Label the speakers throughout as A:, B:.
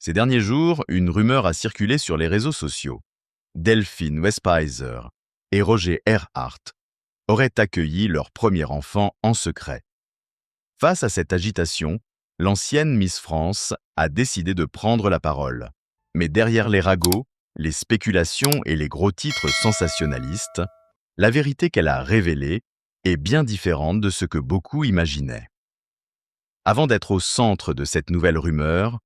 A: Ces derniers jours, une rumeur a circulé sur les réseaux sociaux. Delphine Westpheiser et Roger Erhardt auraient accueilli leur premier enfant en secret. Face à cette agitation, l'ancienne Miss France a décidé de prendre la parole. Mais derrière les ragots, les spéculations et les gros titres sensationnalistes, la vérité qu'elle a révélée est bien différente de ce que beaucoup imaginaient. Avant d'être au centre de cette nouvelle rumeur,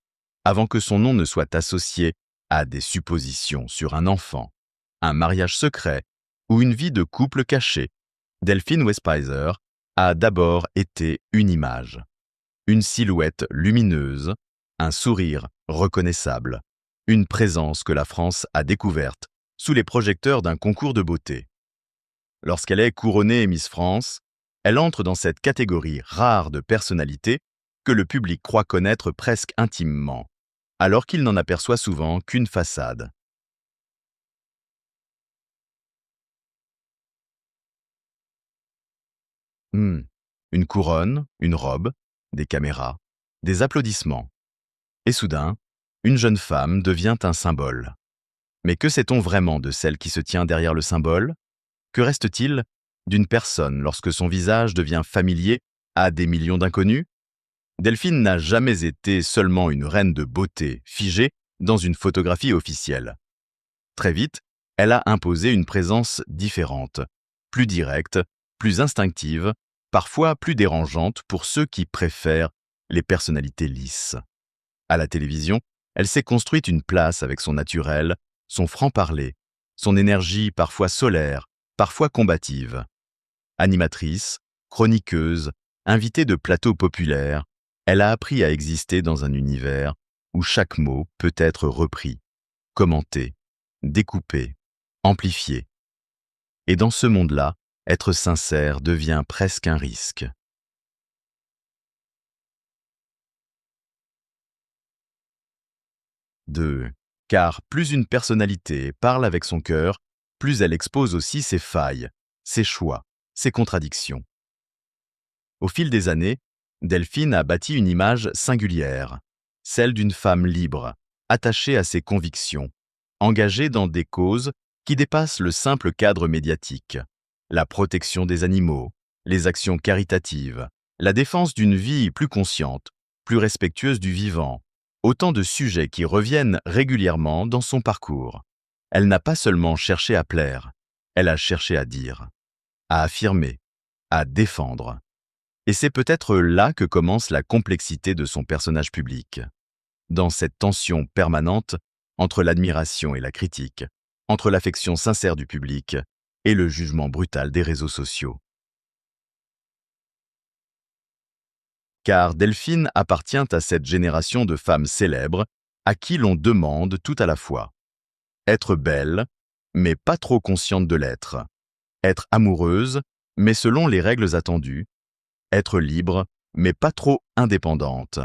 A: avant que son nom ne soit associé à des suppositions sur un enfant, un mariage secret ou une vie de couple cachée, Delphine Westpheiser a d'abord été une image, une silhouette lumineuse, un sourire reconnaissable, une présence que la France a découverte sous les projecteurs d'un concours de beauté. Lorsqu'elle est couronnée Miss France, elle entre dans cette catégorie rare de personnalités que le public croit connaître presque intimement, alors qu'il n'en aperçoit souvent qu'une façade. Une couronne, une robe, des caméras, des applaudissements. Et soudain, une jeune femme devient un symbole. Mais que sait-on vraiment de celle qui se tient derrière le symbole? Que reste-t-il d'une personne lorsque son visage devient familier à des millions d'inconnus? Delphine n'a jamais été seulement une reine de beauté figée dans une photographie officielle. Très vite, elle a imposé une présence différente, plus directe, plus instinctive, parfois plus dérangeante pour ceux qui préfèrent les personnalités lisses. À la télévision, elle s'est construite une place avec son naturel, son franc-parler, son énergie parfois solaire, parfois combative. Animatrice, chroniqueuse, invitée de plateaux populaires, elle a appris à exister dans un univers où chaque mot peut être repris, commenté, découpé, amplifié. Et dans ce monde-là, être sincère devient presque un risque. 2. Car plus une personnalité parle avec son cœur, plus elle expose aussi ses failles, ses choix, ses contradictions. Au fil des années, Delphine a bâti une image singulière, celle d'une femme libre, attachée à ses convictions, engagée dans des causes qui dépassent le simple cadre médiatique, la protection des animaux, les actions caritatives, la défense d'une vie plus consciente, plus respectueuse du vivant, autant de sujets qui reviennent régulièrement dans son parcours. Elle n'a pas seulement cherché à plaire, elle a cherché à dire, à affirmer, à défendre. Et c'est peut-être là que commence la complexité de son personnage public. Dans cette tension permanente entre l'admiration et la critique, entre l'affection sincère du public et le jugement brutal des réseaux sociaux. Car Delphine appartient à cette génération de femmes célèbres à qui l'on demande tout à la fois. Être belle, mais pas trop consciente de l'être. Être amoureuse, mais selon les règles attendues. Être libre, mais pas trop indépendante.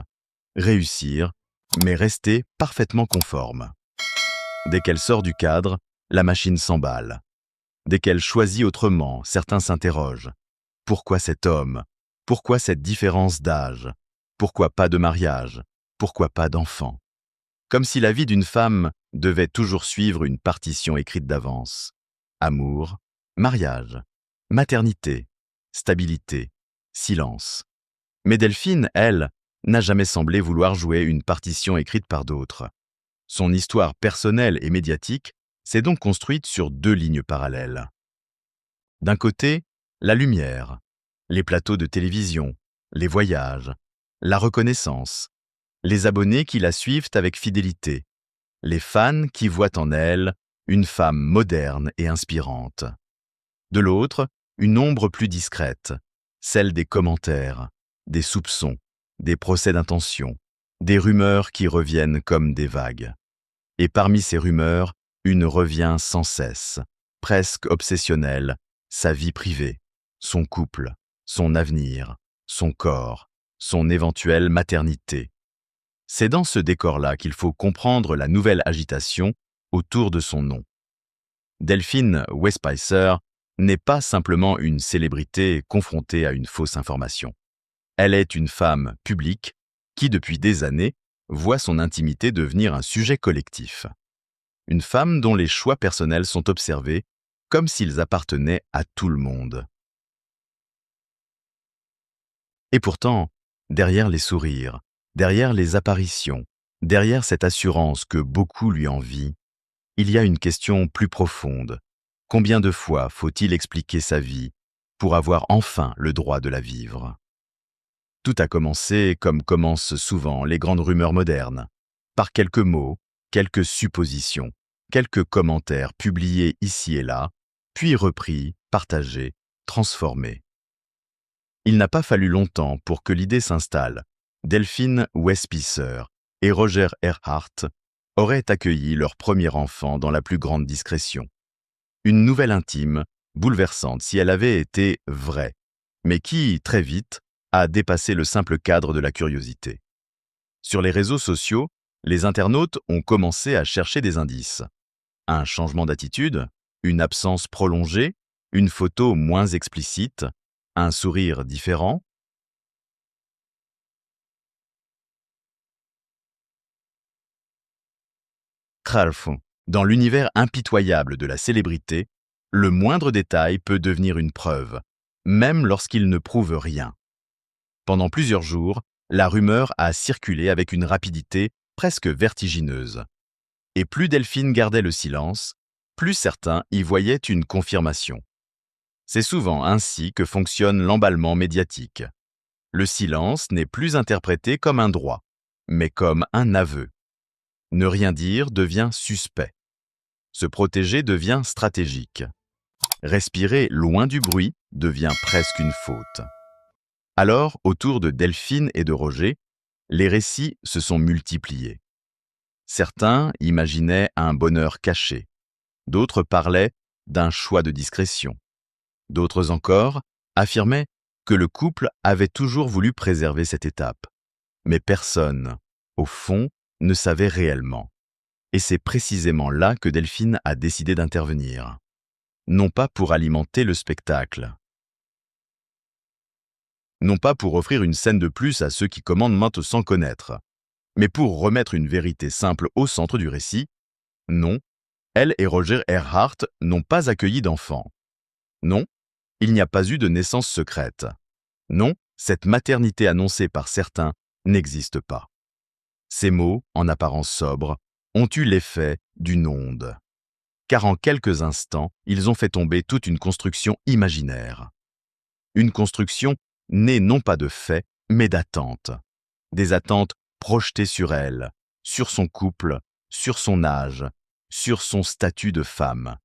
A: Réussir, mais rester parfaitement conforme. Dès qu'elle sort du cadre, la machine s'emballe. Dès qu'elle choisit autrement, certains s'interrogent. Pourquoi cet homme? Pourquoi cette différence d'âge? Pourquoi pas de mariage? Pourquoi pas d'enfant? Comme si la vie d'une femme devait toujours suivre une partition écrite d'avance. Amour, mariage, maternité, stabilité, silence. Mais Delphine, elle, n'a jamais semblé vouloir jouer une partition écrite par d'autres. Son histoire personnelle et médiatique s'est donc construite sur deux lignes parallèles. D'un côté, la lumière, les plateaux de télévision, les voyages, la reconnaissance, les abonnés qui la suivent avec fidélité, les fans qui voient en elle une femme moderne et inspirante. De l'autre, une ombre plus discrète, celle des commentaires, des soupçons, des procès d'intention, des rumeurs qui reviennent comme des vagues. Et parmi ces rumeurs, une revient sans cesse, presque obsessionnelle, sa vie privée, son couple, son avenir, son corps, son éventuelle maternité. C'est dans ce décor-là qu'il faut comprendre la nouvelle agitation autour de son nom. Delphine Westpheiser n'est pas simplement une célébrité confrontée à une fausse information. Elle est une femme publique qui, depuis des années, voit son intimité devenir un sujet collectif. Une femme dont les choix personnels sont observés comme s'ils appartenaient à tout le monde. Et pourtant, derrière les sourires, derrière les apparitions, derrière cette assurance que beaucoup lui envient, il y a une question plus profonde. Combien de fois faut-il expliquer sa vie pour avoir enfin le droit de la vivre? Tout a commencé comme commencent souvent les grandes rumeurs modernes, par quelques mots, quelques suppositions, quelques commentaires publiés ici et là, puis repris, partagés, transformés. Il n'a pas fallu longtemps pour que l'idée s'installe. Delphine Westpisser et Roger Erhardt auraient accueilli leur premier enfant dans la plus grande discrétion. Une nouvelle intime, bouleversante si elle avait été vraie, mais qui, très vite, a dépassé le simple cadre de la curiosité. Sur les réseaux sociaux, les internautes ont commencé à chercher des indices. Un changement d'attitude, une absence prolongée, une photo moins explicite, un sourire différent. Tralf, dans l'univers impitoyable de la célébrité, le moindre détail peut devenir une preuve, même lorsqu'il ne prouve rien. Pendant plusieurs jours, la rumeur a circulé avec une rapidité presque vertigineuse. Et plus Delphine gardait le silence, plus certains y voyaient une confirmation. C'est souvent ainsi que fonctionne l'emballement médiatique. Le silence n'est plus interprété comme un droit, mais comme un aveu. Ne rien dire devient suspect. Se protéger devient stratégique. Respirer loin du bruit devient presque une faute. Alors, autour de Delphine et de Roger, les récits se sont multipliés. Certains imaginaient un bonheur caché, d'autres parlaient d'un choix de discrétion. D'autres encore affirmaient que le couple avait toujours voulu préserver cette étape. Mais personne, au fond, ne savait réellement. Et c'est précisément là que Delphine a décidé d'intervenir. Non pas pour alimenter le spectacle, non pas pour offrir une scène de plus à ceux qui commandent maintes sans connaître, mais pour remettre une vérité simple au centre du récit. Non, elle et Roger Erhardt n'ont pas accueilli d'enfant. Non, il n'y a pas eu de naissance secrète. Non, cette maternité annoncée par certains n'existe pas. Ces mots, en apparence sobres, ont eu l'effet d'une onde. Car en quelques instants, ils ont fait tomber toute une construction imaginaire. Une construction née non pas de faits, mais d'attentes. Des attentes projetées sur elle, sur son couple, sur son âge, sur son statut de femme.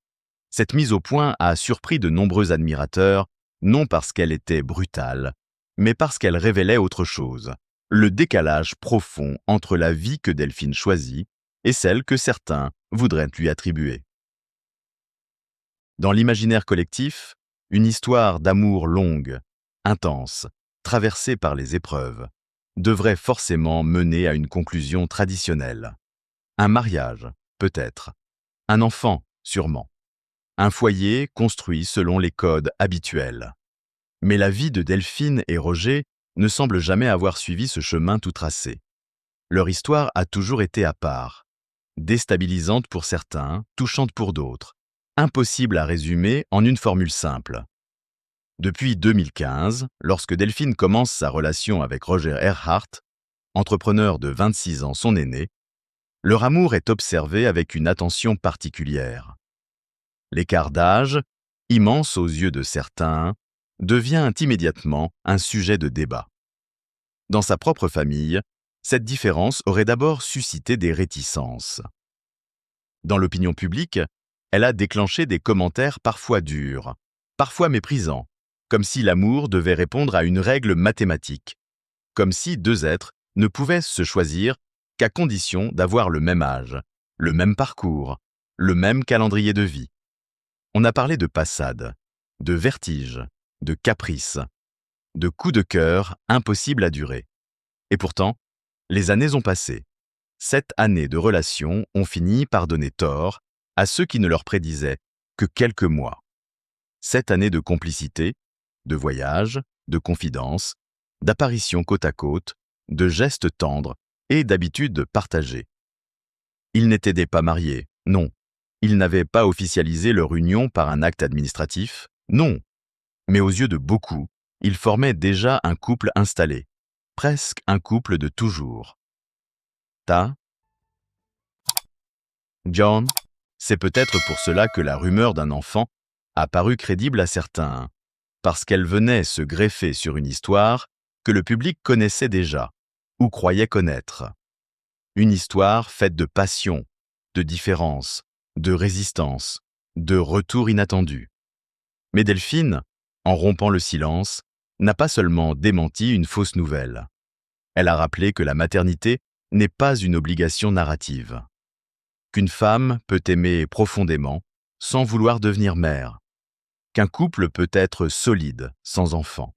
A: Cette mise au point a surpris de nombreux admirateurs, non parce qu'elle était brutale, mais parce qu'elle révélait autre chose, le décalage profond entre la vie que Delphine choisit et celle que certains voudraient lui attribuer. Dans l'imaginaire collectif, une histoire d'amour longue, intense, traversée par les épreuves, devrait forcément mener à une conclusion traditionnelle. Un mariage, peut-être. Un enfant, sûrement. Un foyer construit selon les codes habituels. Mais la vie de Delphine et Roger ne semble jamais avoir suivi ce chemin tout tracé. Leur histoire a toujours été à part, déstabilisante pour certains, touchante pour d'autres, impossible à résumer en une formule simple. Depuis 2015, lorsque Delphine commence sa relation avec Roger Erhardt, entrepreneur de 26 ans son aîné, leur amour est observé avec une attention particulière. L'écart d'âge, immense aux yeux de certains, devient immédiatement un sujet de débat. Dans sa propre famille, cette différence aurait d'abord suscité des réticences. Dans l'opinion publique, elle a déclenché des commentaires parfois durs, parfois méprisants, comme si l'amour devait répondre à une règle mathématique, comme si deux êtres ne pouvaient se choisir qu'à condition d'avoir le même âge, le même parcours, le même calendrier de vie. On a parlé de passade, de vertige, de caprice, de coups de cœur impossibles à durer. Et pourtant, les années ont passé. 7 années de relation ont fini par donner tort à ceux qui ne leur prédisaient que quelques mois. 7 années de complicité, de voyages, de confidences, d'apparitions côte à côte, de gestes tendres et d'habitudes partagées. Ils n'étaient pas mariés, non. Ils n'avaient pas officialisé leur union par un acte administratif, non. Mais aux yeux de beaucoup, ils formaient déjà un couple installé, presque un couple de toujours. Ta, John, c'est peut-être pour cela que la rumeur d'un enfant a paru crédible à certains, parce qu'elle venait se greffer sur une histoire que le public connaissait déjà, ou croyait connaître. Une histoire faite de passion, de différence, de résistance, de retour inattendu. Mais Delphine, en rompant le silence, n'a pas seulement démenti une fausse nouvelle. Elle a rappelé que la maternité n'est pas une obligation narrative. Qu'une femme peut aimer profondément sans vouloir devenir mère. Qu'un couple peut être solide sans enfant.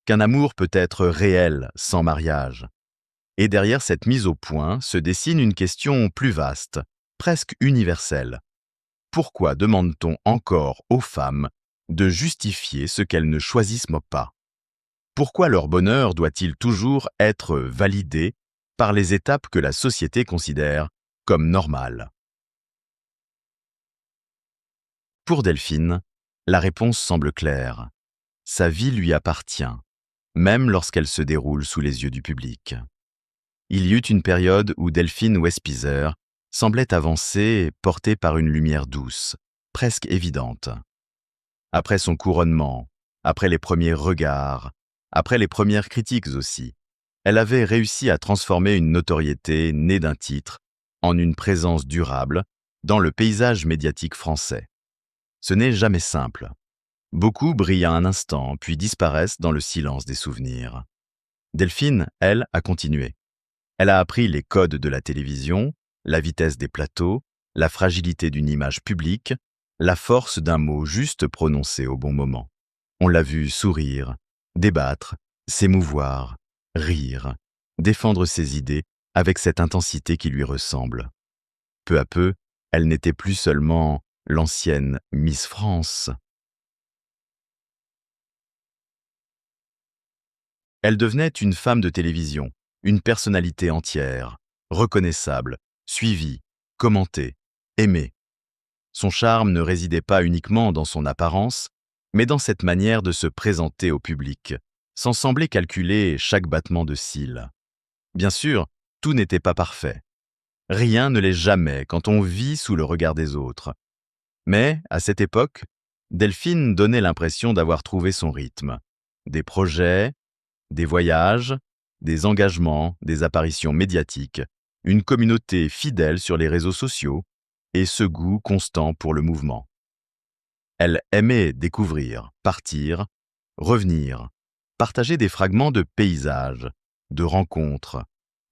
A: Qu'un amour peut être réel sans mariage. Et derrière cette mise au point se dessine une question plus vaste, presque universelle. Pourquoi demande-t-on encore aux femmes de justifier ce qu'elles ne choisissent pas? Pourquoi leur bonheur doit-il toujours être validé par les étapes que la société considère comme normales? Pour Delphine, la réponse semble claire. Sa vie lui appartient, même lorsqu'elle se déroule sous les yeux du public. Il y eut une période où Delphine Westpizer semblait avancer, portée par une lumière douce, presque évidente. Après son couronnement, après les premiers regards, après les premières critiques aussi, elle avait réussi à transformer une notoriété née d'un titre en une présence durable dans le paysage médiatique français. Ce n'est jamais simple. Beaucoup brillent un instant, puis disparaissent dans le silence des souvenirs. Delphine, elle, a continué. Elle a appris les codes de la télévision, la vitesse des plateaux, la fragilité d'une image publique, la force d'un mot juste prononcé au bon moment. On l'a vu sourire, débattre, s'émouvoir, rire, défendre ses idées avec cette intensité qui lui ressemble. Peu à peu, elle n'était plus seulement l'ancienne Miss France. Elle devenait une femme de télévision, une personnalité entière, reconnaissable, suivie, commentée, aimée. Son charme ne résidait pas uniquement dans son apparence, mais dans cette manière de se présenter au public, sans sembler calculer chaque battement de cils. Bien sûr, tout n'était pas parfait. Rien ne l'est jamais quand on vit sous le regard des autres. Mais, à cette époque, Delphine donnait l'impression d'avoir trouvé son rythme. Des projets, des voyages, des engagements, des apparitions médiatiques, une communauté fidèle sur les réseaux sociaux et ce goût constant pour le mouvement. Elle aimait découvrir, partir, revenir, partager des fragments de paysages, de rencontres,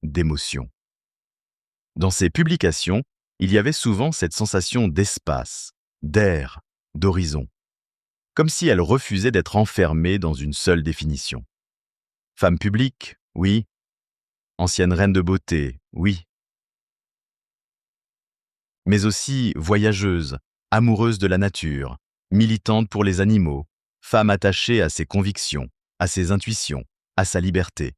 A: d'émotions. Dans ses publications, il y avait souvent cette sensation d'espace, d'air, d'horizon, comme si elle refusait d'être enfermée dans une seule définition. Femme publique, oui. Ancienne reine de beauté, oui. Mais aussi voyageuse, amoureuse de la nature, militante pour les animaux, femme attachée à ses convictions, à ses intuitions, à sa liberté.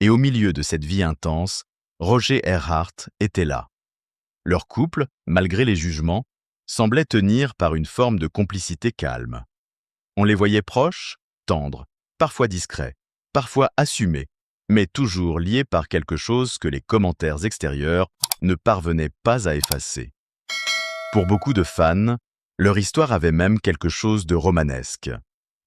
A: Et au milieu de cette vie intense, Roger Erhardt était là. Leur couple, malgré les jugements, semblait tenir par une forme de complicité calme. On les voyait proches, tendres, parfois discrets, parfois assumés, mais toujours liés par quelque chose que les commentaires extérieurs ne parvenaient pas à effacer. Pour beaucoup de fans, leur histoire avait même quelque chose de romanesque.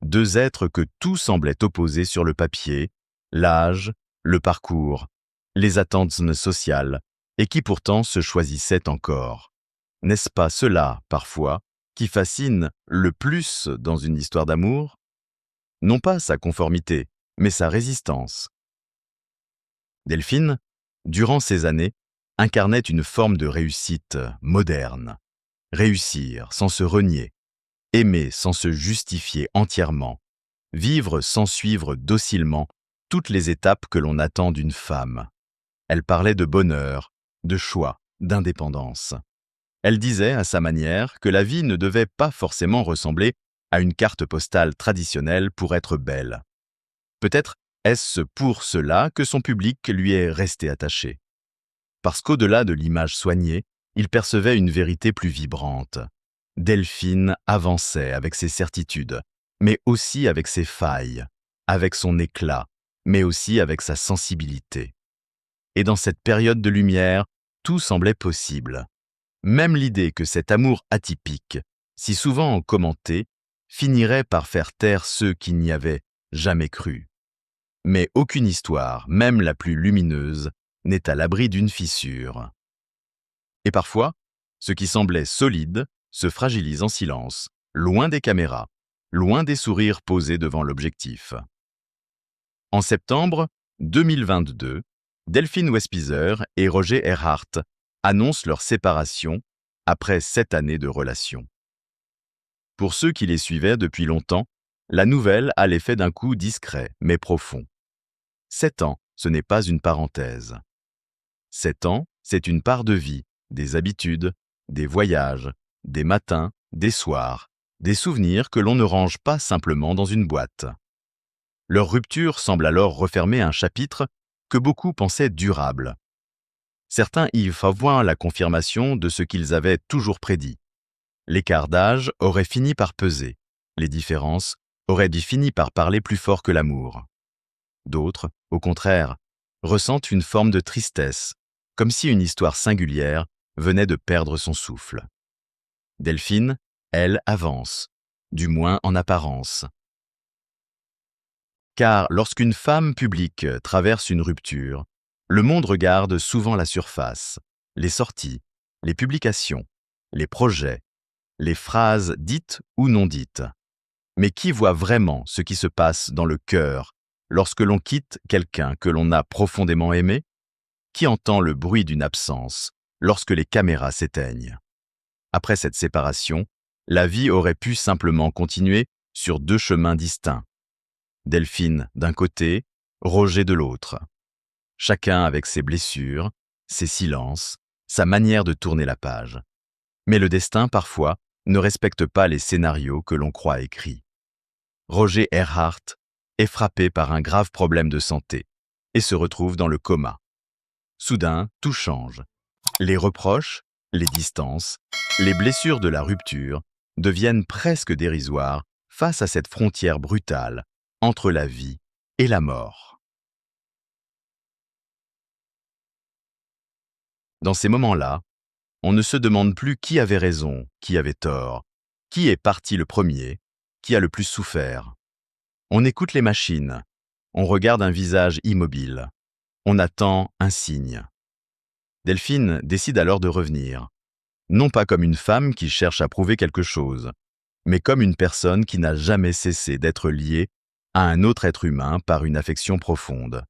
A: Deux êtres que tout semblait opposer sur le papier, l'âge, le parcours, les attentes sociales, et qui pourtant se choisissaient encore. N'est-ce pas cela, parfois, qui fascine le plus dans une histoire d'amour? Non pas sa conformité, mais sa résistance. Delphine, durant ces années, incarnait une forme de réussite moderne. Réussir sans se renier, aimer sans se justifier entièrement, vivre sans suivre docilement toutes les étapes que l'on attend d'une femme. Elle parlait de bonheur, de choix, d'indépendance. Elle disait, à sa manière, que la vie ne devait pas forcément ressembler à une carte postale traditionnelle pour être belle. Peut-être Est-ce pour cela que son public lui est resté attaché? Parce qu'au-delà de l'image soignée, il percevait une vérité plus vibrante. Delphine avançait avec ses certitudes, mais aussi avec ses failles, avec son éclat, mais aussi avec sa sensibilité. Et dans cette période de lumière, tout semblait possible. Même l'idée que cet amour atypique, si souvent commenté, finirait par faire taire ceux qui n'y avaient jamais cru. Mais aucune histoire, même la plus lumineuse, n'est à l'abri d'une fissure. Et parfois, ce qui semblait solide se fragilise en silence, loin des caméras, loin des sourires posés devant l'objectif. En septembre 2022, Delphine Westpizer et Roger Erhardt annoncent leur séparation après 7 années de relation. Pour ceux qui les suivaient depuis longtemps, la nouvelle a l'effet d'un coup discret mais profond. 7 ans, ce n'est pas une parenthèse. 7 ans, c'est une part de vie, des habitudes, des voyages, des matins, des soirs, des souvenirs que l'on ne range pas simplement dans une boîte. Leur rupture semble alors refermer un chapitre que beaucoup pensaient durable. Certains y voient la confirmation de ce qu'ils avaient toujours prédit. L'écart d'âge aurait fini par peser, les différences auraient fini par parler plus fort que l'amour. D'autres, au contraire, ressentent une forme de tristesse, comme si une histoire singulière venait de perdre son souffle. Delphine, elle, avance, du moins en apparence. Car lorsqu'une femme publique traverse une rupture, le monde regarde souvent la surface, les sorties, les publications, les projets, les phrases dites ou non dites. Mais qui voit vraiment ce qui se passe dans le cœur lorsque l'on quitte quelqu'un que l'on a profondément aimé? Qui entend le bruit d'une absence lorsque les caméras s'éteignent? Après cette séparation, la vie aurait pu simplement continuer sur 2 chemins distincts. Delphine d'un côté, Roger de l'autre. Chacun avec ses blessures, ses silences, sa manière de tourner la page. Mais le destin, parfois, ne respecte pas les scénarios que l'on croit écrits. Roger Erhardt est frappé par un grave problème de santé et se retrouve dans le coma. Soudain, tout change. Les reproches, les distances, les blessures de la rupture deviennent presque dérisoires face à cette frontière brutale entre la vie et la mort. Dans ces moments-là, on ne se demande plus qui avait raison, qui avait tort, qui est parti le premier, qui a le plus souffert. On écoute les machines, on regarde un visage immobile, on attend un signe. Delphine décide alors de revenir, non pas comme une femme qui cherche à prouver quelque chose, mais comme une personne qui n'a jamais cessé d'être liée à un autre être humain par une affection profonde.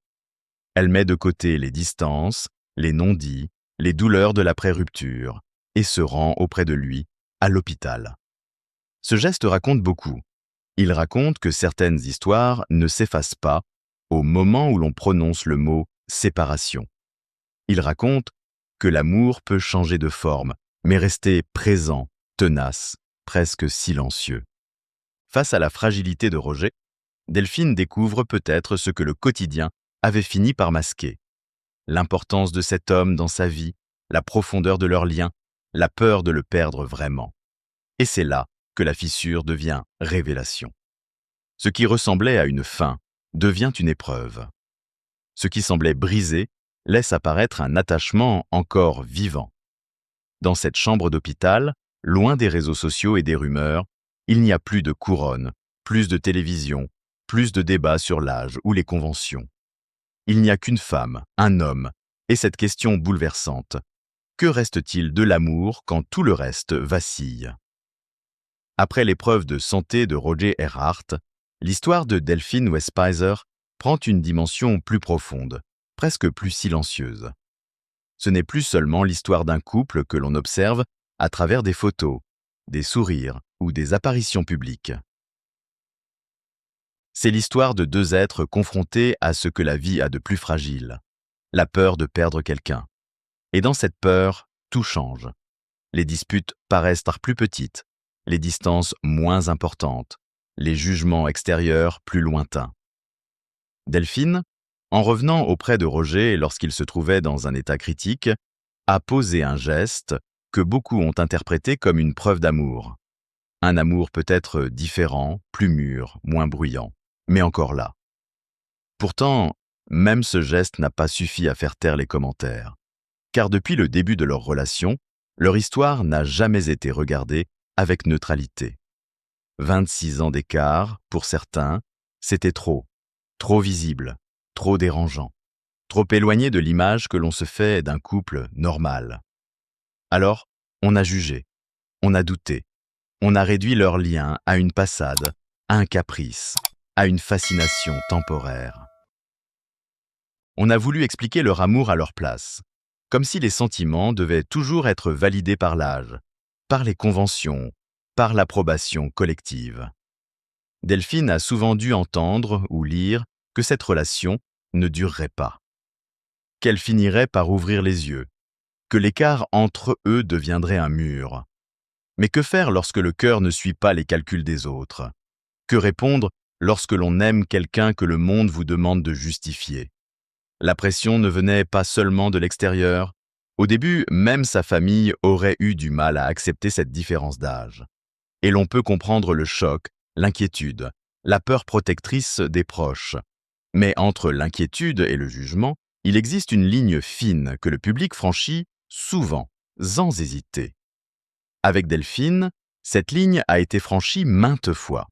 A: Elle met de côté les distances, les non-dits, les douleurs de l'après-rupture, et se rend auprès de lui, à l'hôpital. Ce geste raconte beaucoup. Il raconte que certaines histoires ne s'effacent pas au moment où l'on prononce le mot « séparation ». Il raconte que l'amour peut changer de forme, mais rester présent, tenace, presque silencieux. Face à la fragilité de Roger, Delphine découvre peut-être ce que le quotidien avait fini par masquer. L'importance de cet homme dans sa vie, la profondeur de leur lien, la peur de le perdre vraiment. Et c'est là que la fissure devient révélation. Ce qui ressemblait à une fin devient une épreuve. Ce qui semblait brisé laisse apparaître un attachement encore vivant. Dans cette chambre d'hôpital, loin des réseaux sociaux et des rumeurs, il n'y a plus de couronne, plus de télévision, plus de débats sur l'âge ou les conventions. Il n'y a qu'une femme, un homme, et cette question bouleversante. Que reste-t-il de l'amour quand tout le reste vacille? Après l'épreuve de santé de Roger Erhardt, l'histoire de Delphine Westpizer prend une dimension plus profonde, presque plus silencieuse. Ce n'est plus seulement l'histoire d'un couple que l'on observe à travers des photos, des sourires ou des apparitions publiques. C'est l'histoire de 2 êtres confrontés à ce que la vie a de plus fragile, la peur de perdre quelqu'un. Et dans cette peur, tout change. Les disputes paraissent plus petites, les distances moins importantes, les jugements extérieurs plus lointains. Delphine, en revenant auprès de Roger lorsqu'il se trouvait dans un état critique, a posé un geste que beaucoup ont interprété comme une preuve d'amour. Un amour peut-être différent, plus mûr, moins bruyant, mais encore là. Pourtant, même ce geste n'a pas suffi à faire taire les commentaires, car depuis le début de leur relation, leur histoire n'a jamais été regardée avec neutralité. 26 ans d'écart, pour certains, c'était trop visible, trop dérangeant, trop éloigné de l'image que l'on se fait d'un couple normal. Alors, on a jugé, on a douté, on a réduit leur lien à une passade, à un caprice, à une fascination temporaire. On a voulu expliquer leur amour à leur place, comme si les sentiments devaient toujours être validés par l'âge, par les conventions, par l'approbation collective. Delphine a souvent dû entendre ou lire que cette relation ne durerait pas, qu'elle finirait par ouvrir les yeux, que l'écart entre eux deviendrait un mur. Mais que faire lorsque le cœur ne suit pas les calculs des autres? Que répondre lorsque l'on aime quelqu'un que le monde vous demande de justifier? La pression ne venait pas seulement de l'extérieur. Au début, même sa famille aurait eu du mal à accepter cette différence d'âge. Et l'on peut comprendre le choc, l'inquiétude, la peur protectrice des proches. Mais entre l'inquiétude et le jugement, il existe une ligne fine que le public franchit souvent, sans hésiter. Avec Delphine, cette ligne a été franchie maintes fois.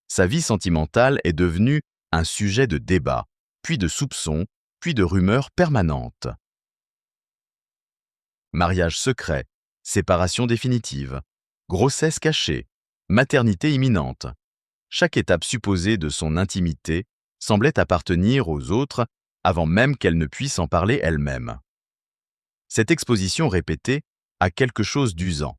A: Sa vie sentimentale est devenue un sujet de débat, puis de soupçons, puis de rumeurs permanentes. Mariage secret, séparation définitive, grossesse cachée, maternité imminente. Chaque étape supposée de son intimité semblait appartenir aux autres avant même qu'elle ne puisse en parler elle-même. Cette exposition répétée a quelque chose d'usant,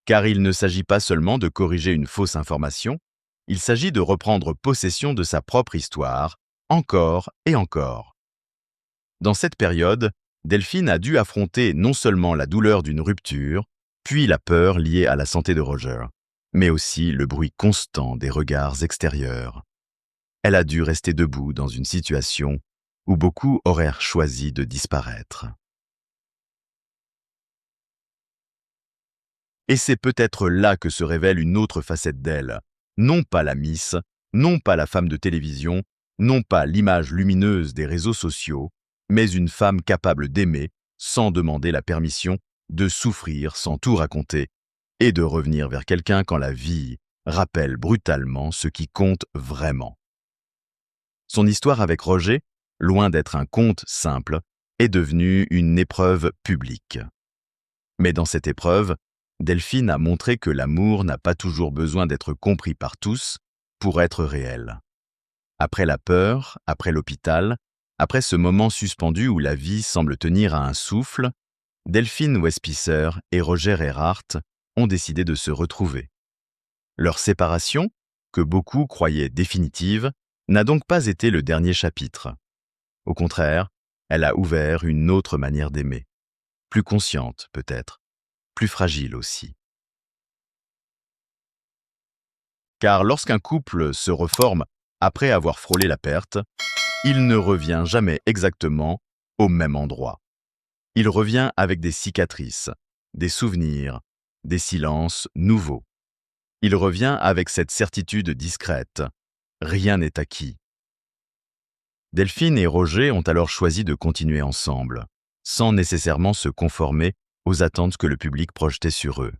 A: car il ne s'agit pas seulement de corriger une fausse information, il s'agit de reprendre possession de sa propre histoire, encore et encore. Dans cette période, Delphine a dû affronter non seulement la douleur d'une rupture, puis la peur liée à la santé de Roger, mais aussi le bruit constant des regards extérieurs. Elle a dû rester debout dans une situation où beaucoup auraient choisi de disparaître. Et c'est peut-être là que se révèle une autre facette d'elle, non pas la Miss, non pas la femme de télévision, non pas l'image lumineuse des réseaux sociaux, mais une femme capable d'aimer sans demander la permission, de souffrir sans tout raconter, et de revenir vers quelqu'un quand la vie rappelle brutalement ce qui compte vraiment. Son histoire avec Roger, loin d'être un conte simple, est devenue une épreuve publique. Mais dans cette épreuve, Delphine a montré que l'amour n'a pas toujours besoin d'être compris par tous pour être réel. Après la peur, après l'hôpital, après ce moment suspendu où la vie semble tenir à un souffle, Delphine Westpisser et Roger Erhardt ont décidé de se retrouver. Leur séparation, que beaucoup croyaient définitive, n'a donc pas été le dernier chapitre. Au contraire, elle a ouvert une autre manière d'aimer, plus consciente peut-être, plus fragile aussi. Car lorsqu'un couple se reforme après avoir frôlé la perte, il ne revient jamais exactement au même endroit. Il revient avec des cicatrices, des souvenirs, des silences nouveaux. Il revient avec cette certitude discrète. Rien n'est acquis. Delphine et Roger ont alors choisi de continuer ensemble, sans nécessairement se conformer aux attentes que le public projetait sur eux.